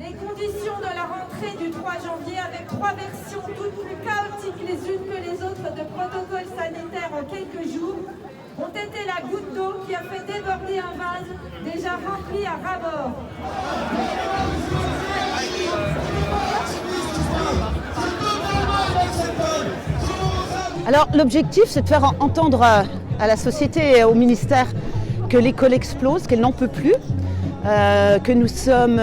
les conditions de la rentrée du 3 janvier, avec 3 versions toutes plus chaotiques les unes que les autres de protocole sanitaire en quelques jours, ont été la goutte d'eau qui a fait déborder un vase déjà rempli à ras-bord. Alors l'objectif, c'est de faire entendre à la société et au ministère que l'école explose, qu'elle n'en peut plus, que nous sommes...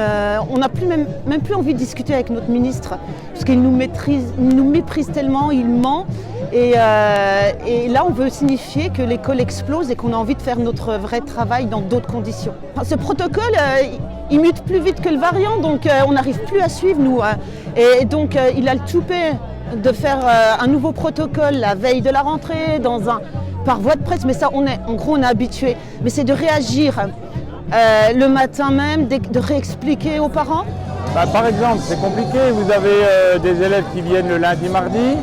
on n'a plus même plus envie de discuter avec notre ministre, puisqu'il nous méprise tellement, il ment. Et là, on veut signifier que l'école explose et qu'on a envie de faire notre vrai travail dans d'autres conditions. Ce protocole, il mute plus vite que le variant, donc on n'arrive plus à suivre, nous. Et donc, il a le toupet de faire un nouveau protocole la veille de la rentrée, par voie de presse, mais ça, on est habitué. Mais c'est de réagir le matin même, de réexpliquer aux parents. Par exemple, c'est compliqué, vous avez des élèves qui viennent le lundi, mardi.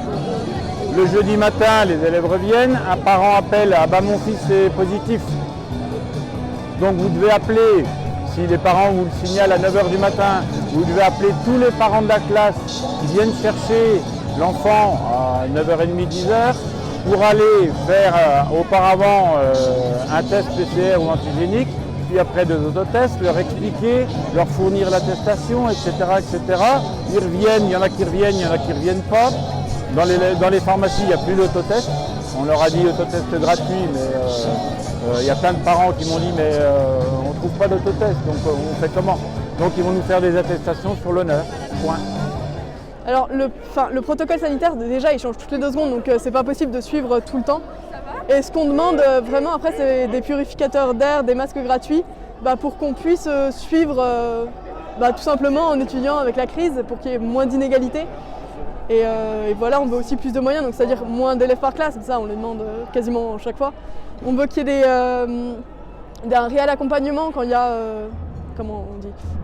Le jeudi matin, les élèves reviennent, un parent appelle « Ah bah mon fils est positif ». Donc vous devez appeler, si les parents vous le signalent à 9h du matin, vous devez appeler tous les parents de la classe qui viennent chercher l'enfant à 9h30, 10h pour aller faire auparavant un test PCR ou antigénique, puis après 2 autotests, leur expliquer, leur fournir l'attestation, etc., etc. Ils reviennent, il y en a qui reviennent, il y en a qui ne reviennent pas. Dans les pharmacies, il n'y a plus d'autotest. On leur a dit autotest gratuit, mais il y a plein de parents qui m'ont dit mais on ne trouve pas d'autotest, donc on fait comment? Donc ils vont nous faire des attestations sur l'honneur, point. Alors le protocole sanitaire, déjà, il change toutes les 2 secondes, donc c'est pas possible de suivre tout le temps. Et ce qu'on demande vraiment après, c'est des purificateurs d'air, des masques gratuits, pour qu'on puisse suivre tout simplement en étudiant avec la crise, pour qu'il y ait moins d'inégalités. Et voilà, on veut aussi plus de moyens, donc c'est-à-dire moins d'élèves par classe, ça on les demande quasiment chaque fois. On veut qu'il y ait un réel accompagnement quand il y a,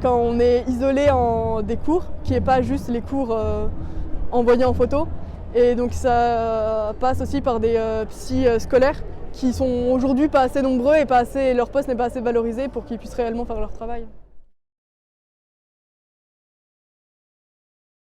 quand on est isolé en des cours, qui n'est pas juste les cours envoyés en photo. Et donc ça passe aussi par des psys scolaires qui sont aujourd'hui pas assez nombreux et leur poste n'est pas assez valorisé pour qu'ils puissent réellement faire leur travail.